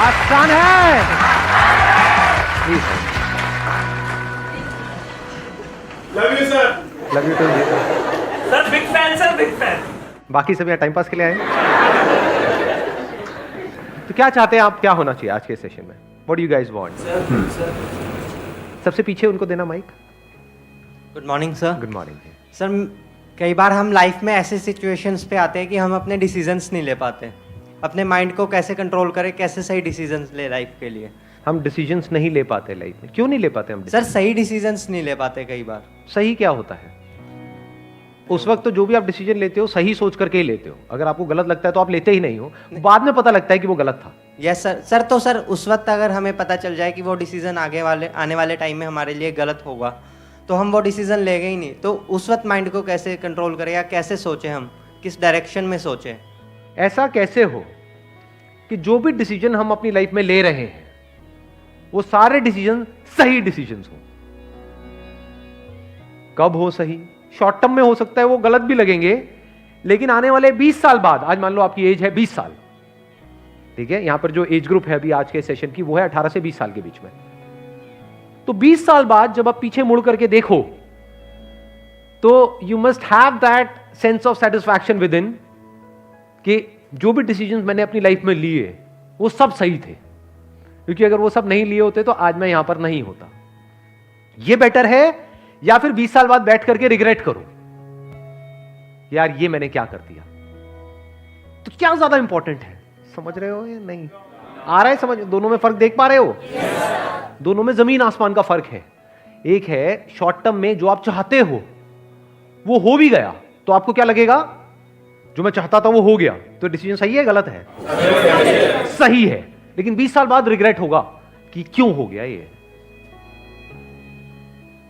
आसान है। Love you sir. Love you too. Sir big fan, sir big fan. बाकी सब यहाँ टाइम पास के लिए आए। तो क्या चाहते हैं आप, क्या होना चाहिए आज के सेशन में? What do you guys want? सबसे पीछे उनको देना mike. Good morning sir. Good morning. Sir कई बार हम लाइफ में ऐसे सिचुएशंस पे आते हैं कि हम अपने डिसीजंस नहीं ले पाते। अपने माइंड को कैसे कंट्रोल करें, कैसे सही डिसीजंस ले लाइफ के लिए? हम डिसीजंस नहीं ले पाते लाइफ में। क्यों नहीं ले पाते हम? सर सही डिसीजंस नहीं ले पाते कई बार। सही क्या होता है? उस वक्त तो जो भी आप डिसीजन लेते हो सही सोच करके ही लेते हो। अगर आपको गलत लगता है तो आप लेते ही नहीं हो, बाद में पता लगता है कि वो गलत था। Yes sir. सर उस वक्त अगर हमें पता चल जाए कि वो डिसीजन आने वाले टाइम में हमारे लिए गलत होगा तो हम वो डिसीजन लेंगे ही नहीं। तो उस वक्त माइंड को कैसे कंट्रोल करें या कैसे सोचें, हम किस डायरेक्शन में सोचें? ऐसा कैसे हो कि जो भी डिसीजन हम अपनी लाइफ में ले रहे हैं वो सारे डिसीजन सही डिसीजंस हो। कब हो सही? शॉर्ट टर्म में हो सकता है वो गलत भी लगेंगे, लेकिन आने वाले 20 साल बाद, आज मान लो आपकी एज है 20 साल, ठीक है, यहां पर जो एज ग्रुप है अभी आज के सेशन की वो है 18 से 20 साल के बीच में। तो 20 साल बाद जब आप पीछे मुड़ करके देखो तो you must have that sense of satisfaction with in कि जो भी डिसीजंस मैंने अपनी लाइफ में लिए वो सब सही थे, क्योंकि अगर वो सब नहीं लिए होते तो आज मैं यहां पर नहीं होता। ये बेटर है या फिर 20 साल बाद बैठ करके रिग्रेट करो यार ये मैंने क्या कर दिया? तो क्या ज्यादा इंपॉर्टेंट है? समझ रहे हो या नहीं? आ रहा है समझ? दोनों में फर्क देख पा रहे हो? दोनों में जमीन आसमान का फर्क है। एक है शॉर्ट टर्म में जो आप चाहते हो वो हो भी गया तो आपको क्या लगेगा? जो मैं चाहता था वो हो गया, तो डिसीजन सही है गलत है? सही है। लेकिन 20 साल बाद रिग्रेट होगा कि क्यों हो गया ये।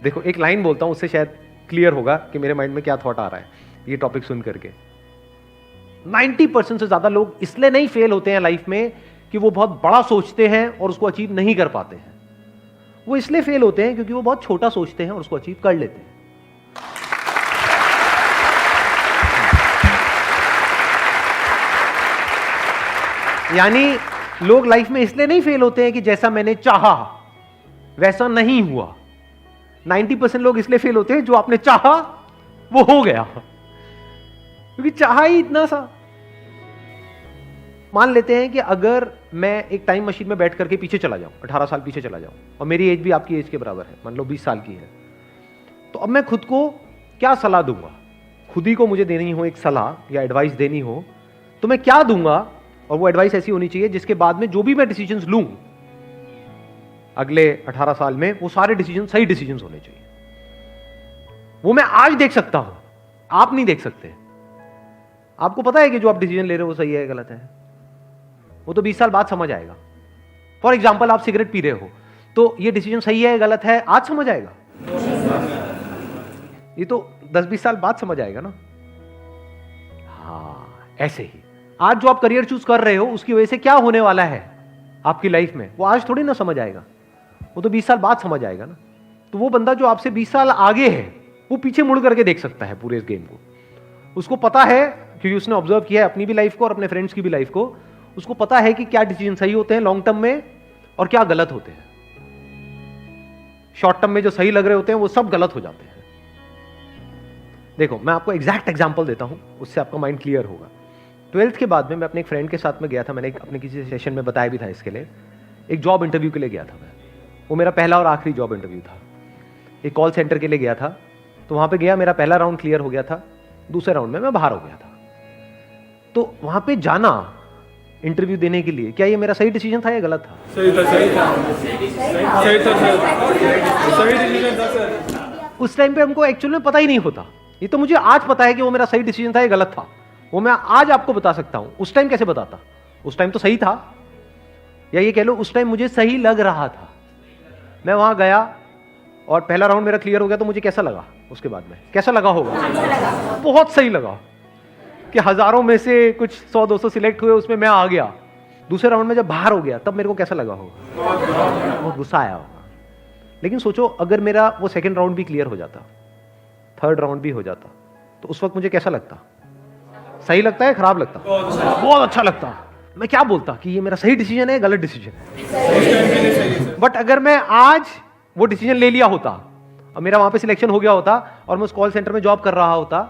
देखो एक लाइन बोलता हूं, उससे शायद क्लियर होगा कि मेरे माइंड में क्या थॉट आ रहा है ये टॉपिक सुन करके। 90% से ज्यादा लोग इसलिए नहीं फेल होते हैं लाइफ में कि वो बहुत बड़ा सोचते हैं और उसको अचीव नहीं कर पाते हैं। वो इसलिए फेल होते हैं क्योंकि वो बहुत छोटा सोचते हैं और उसको अचीव कर लेते हैं। यानी लोग लाइफ में इसलिए नहीं फेल होते हैं कि जैसा मैंने चाहा वैसा नहीं हुआ। 90% लोग इसलिए फेल होते हैं जो आपने चाहा वो हो गया, क्योंकि चाहा ही इतना सा। मान लेते हैं कि अगर मैं एक टाइम मशीन में बैठ करके पीछे चला जाऊं, 18 साल पीछे चला जाऊं, और मेरी एज भी आपकी एज के बराबर है, मान लो 20 साल की है, तो अब मैं खुद को क्या सलाह दूंगा? खुद ही को मुझे देनी हो एक सलाह या एडवाइस देनी हो तो मैं क्या दूंगा? और वो एडवाइस ऐसी होनी चाहिए जिसके बाद में जो भी मैं डिसीजंस लूं अगले 18 साल में वो सारे डिसीजन सही डिसीजंस होने चाहिए। वो मैं आज देख सकता हूं, आप नहीं देख सकते। आपको पता है कि जो आप डिसीजन ले रहे हो वो सही है गलत है? वो तो 20 साल बाद समझ आएगा। फॉर एग्जाम्पल आप सिगरेट पी रहे हो तो ये डिसीजन सही है गलत है आज समझ आएगा? ये तो 10-20 साल बाद समझ आएगा ना। हाँ ऐसे ही आज जो आप करियर चूज कर रहे हो उसकी वजह से क्या होने वाला है आपकी लाइफ में वो आज थोड़ी ना समझ आएगा, वो तो 20 साल बाद समझ आएगा ना। तो वो बंदा जो आपसे 20 साल आगे है वो पीछे मुड़ करके देख सकता है पूरे इस गेम को। उसको पता है क्योंकि उसने ऑब्जर्व किया है अपनी भी लाइफ को और अपने फ्रेंड्स की भी लाइफ को। उसको पता है कि क्या डिसीजन सही होते हैं लॉन्ग टर्म में और क्या गलत होते हैं। शॉर्ट टर्म में जो सही लग रहे होते हैं वो सब गलत हो जाते हैं। देखो मैं आपको एग्जैक्ट एग्जांपल देता हूं, उससे आपका माइंड क्लियर होगा। 12th के बाद में मैं अपने एक फ्रेंड के साथ में गया था, मैंने अपने किसी सेशन में बताया भी था इसके लिए। एक जॉब इंटरव्यू के लिए गया था मैं, वो मेरा पहला और आखिरी जॉब इंटरव्यू था। एक कॉल सेंटर के लिए गया था, तो वहां पे गया, मेरा पहला राउंड क्लियर हो गया था, दूसरे राउंड में मैं बाहर हो गया था। तो वहां पे जाना इंटरव्यू देने के लिए, क्या ये मेरा सही डिसीजन था या गलत था? सही था, सही था, सही था सर, सही डिसीजन था सर। उस टाइम पे हमको एक्चुअल में पता ही नहीं होता। ये तो मुझे आज पता है कि वो मेरा सही डिसीजन था या गलत था, वो मैं आज आपको बता सकता हूं। उस टाइम कैसे बताता? उस टाइम तो सही था, या ये कह लो उस टाइम मुझे सही लग रहा था। मैं वहां गया और पहला राउंड मेरा क्लियर हो गया, तो मुझे कैसा लगा? उसके बाद में कैसा लगा होगा? बहुत सही लगा कि हजारों में से कुछ 100-200 सिलेक्ट हुए, उसमें मैं आ गया। दूसरे राउंड में जब बाहर हो गया तब मेरे को कैसा लगा होगा? बहुत गुस्सा आया होगा। लेकिन सोचो अगर मेरा वो सेकंड राउंड भी क्लियर हो जाता, थर्ड राउंड भी हो जाता, तो उस वक्त मुझे कैसा लगता? सही लगता है खराब लगता? बहुत अच्छा लगता। मैं क्या बोलता कि ये मेरा सही डिसीजन है, गलत डिसीजन है। उस टाइम के लिए सही है सर। बट अगर मैं आज वो डिसीजन ले लिया होता और मेरा वहां पे सिलेक्शन हो गया होता और मैं उस कॉल सेंटर में जॉब कर रहा होता,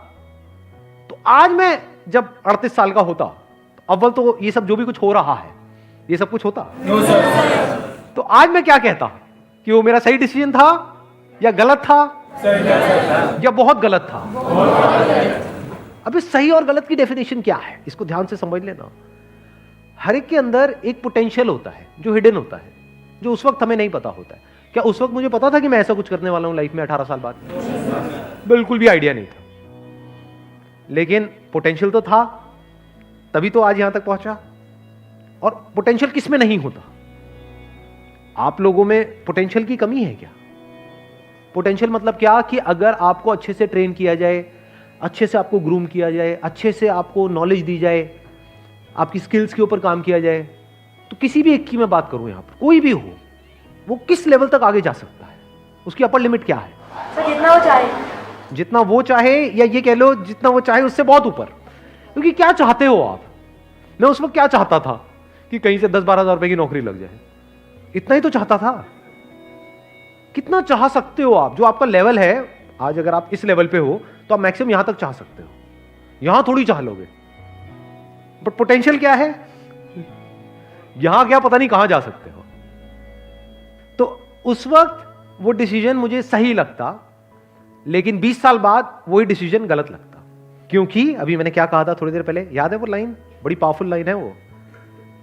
तो आज मैं जब 38 साल का होता, तो अव्वल तो ये सब जो भी कुछ हो रहा है ये सब कुछ होता, नो सर, तो आज मैं क्या कहता कि वो मेरा सही डिसीजन था या गलत था सही है। या बहुत गलत था। अब इस सही और गलत की डेफिनेशन क्या है, इसको ध्यान से समझ लेना। हर एक के अंदर एक पोटेंशियल होता है जो हिडन होता है, जो उस वक्त हमें नहीं पता होता है। क्या उस वक्त मुझे पता था कि मैं ऐसा कुछ करने वाला हूं लाइफ में 18 साल बाद? बिल्कुल भी आइडिया नहीं था, लेकिन पोटेंशियल तो था, तभी तो आज यहां तक पहुंचा। और पोटेंशियल किस में नहीं होता? आप लोगों में पोटेंशियल की कमी है क्या? पोटेंशियल मतलब क्या कि अगर आपको अच्छे से ट्रेन किया जाए, अच्छे से आपको ग्रूम किया जाए, अच्छे से आपको नॉलेज दी जाए, आपकी स्किल्स के ऊपर काम किया जाए, तो किसी भी एक की मैं बात करूं यहां पर, कोई भी हो, वो किस लेवल तक आगे जा सकता है? उसकी अपर लिमिट क्या है? सर जितना वो चाहे। जितना वो चाहे, या ये कह लो जितना वो चाहे उससे बहुत ऊपर। क्योंकि क्या चाहते हो आप? मैं उस वक्त क्या चाहता था कि कहीं से 10-12 हज़ार रुपए की नौकरी लग जाए, इतना ही तो चाहता था। कितना चाह सकते हो आप? जो आपका लेवल है आज, अगर आप इस लेवल पे हो तो आप मैक्सिमम यहां तक चाह सकते हो, यहां थोड़ी चाह लोगे। बट पोटेंशियल क्या है? यहां क्या पता नहीं कहां जा सकते हो। तो उस वक्त वो डिसीजन मुझे सही लगता, लेकिन 20 साल बाद वही डिसीजन गलत लगता। क्योंकि अभी मैंने क्या कहा था थोड़ी देर पहले, याद है वो लाइन? बड़ी पावरफुल लाइन है वो।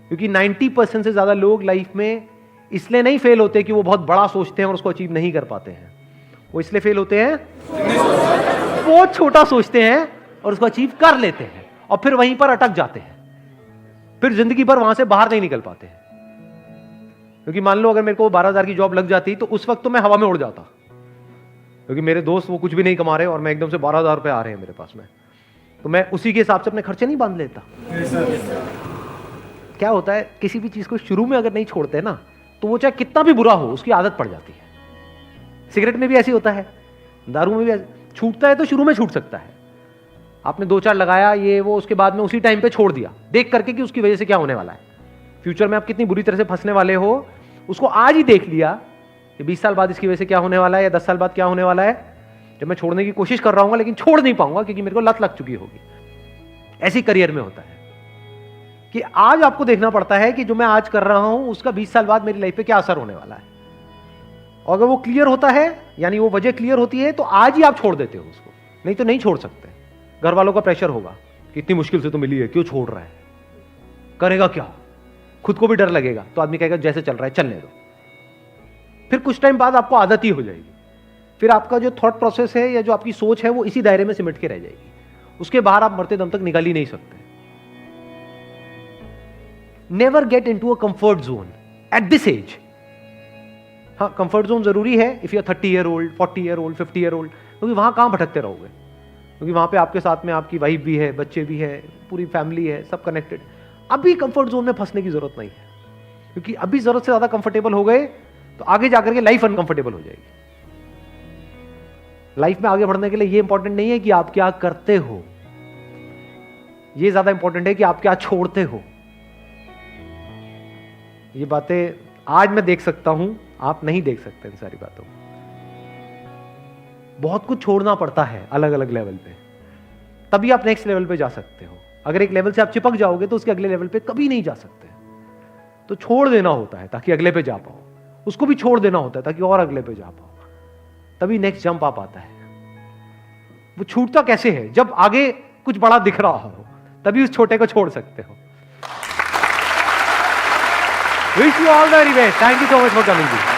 क्योंकि 90% से ज्यादा लोग लाइफ में इसलिए नहीं फेल होते कि वो बहुत बड़ा सोचते हैं और उसको अचीव नहीं कर पाते हैं। वो इसलिए फेल होते हैं बहुत छोटा सोचते हैं और उसको अचीव कर लेते हैं और फिर वहीं पर अटक जाते हैं, फिर जिंदगी भर वहां से बाहर नहीं निकल पाते हैं। क्योंकि मान लो अगर मेरे को 12,000 की जॉब लग जाती तो उस वक्त तो मैं हवा में उड़ जाता, क्योंकि मेरे दोस्त वो कुछ भी नहीं कमा रहे और मैं एकदम से 12,000 रुपए आ रहे हैं मेरे पास में, तो मैं उसी के हिसाब से अपने खर्चे नहीं बांध लेता। क्या होता है, किसी भी चीज को शुरू में अगर नहीं छोड़ते ना, तो वो चाहे कितना भी बुरा हो उसकी आदत पड़ जाती है। सिगरेट में भी ऐसे होता है, दारू में भी छूटता है तो शुरू में छूट सकता है। आपने 2-4 लगाया ये वो, उसके बाद में उसी टाइम पे छोड़ दिया देख करके कि उसकी वजह से क्या होने वाला है, फ्यूचर में आप कितनी बुरी तरह से फंसने वाले हो, उसको आज ही देख लिया कि 20 साल बाद इसकी वजह से क्या होने वाला है या 10 साल बाद क्या होने वाला है, जब मैं छोड़ने की कोशिश कर रहा हूँ लेकिन छोड़ नहीं पाऊंगा क्योंकि मेरे को लत लग चुकी होगी। ऐसी करियर में होता है कि आज आपको देखना पड़ता है कि जो मैं आज कर रहा हूं उसका 20 साल बाद मेरी लाइफ पे क्या असर होने वाला है। और अगर वो क्लियर होता है, यानी वो वजह क्लियर होती है, तो आज ही आप छोड़ देते हो उसको, नहीं तो नहीं छोड़ सकते। घर वालों का प्रेशर होगा कि इतनी मुश्किल से तो मिली है, क्यों छोड़ रहा है, करेगा क्या, खुद को भी डर लगेगा, तो आदमी कहेगा जैसे चल रहा है चलने दो। फिर कुछ टाइम बाद आपको आदत ही हो जाएगी, फिर आपका जो थॉट प्रोसेस है या जो आपकी सोच है वो इसी दायरे में सिमट के रह जाएगी, उसके बाहर आप मरते दम तक निकल ही नहीं सकते। Never get into a comfort zone at this age. हाँ, कंफर्ट जोन जरूरी है if you are 30 year old, 40 year old, 50 year old, क्योंकि वहां कहां भटकते रहोगे, क्योंकि वहां पे आपके साथ में आपकी वाइफ भी है, बच्चे भी है, पूरी फैमिली है, सब कनेक्टेड। अभी कंफर्ट जोन में फंसने की जरूरत नहीं है, क्योंकि अभी जरूरत से ज्यादा कंफर्टेबल हो गए तो आगे जाकर के लाइफ अनकंफर्टेबल हो जाएगी। लाइफ में आगे बढ़ने के लिए ये इंपॉर्टेंट नहीं है कि आप क्या करते हो, ये ज्यादा इंपॉर्टेंट है कि आप क्या छोड़ते हो। ये बातें आज मैं देख सकता हूं, आप नहीं देख सकते इन सारी बातों को। बहुत कुछ छोड़ना पड़ता है अलग अलग लेवल पे, तभी आप नेक्स्ट लेवल पे जा सकते हो। अगर एक लेवल से आप चिपक जाओगे तो उसके अगले लेवल पे कभी नहीं जा सकते। तो छोड़ देना होता है ताकि अगले पे जा पाओ, उसको भी छोड़ देना होता है ताकि और अगले पे जा पाओ, तभी नेक्स्ट जंप आ पाता है। वो छूटता कैसे है? जब आगे कुछ बड़ा दिख रहा हो, तभी उस छोटे को छोड़ सकते हो। Wish you all the very best. Thank you so much for coming.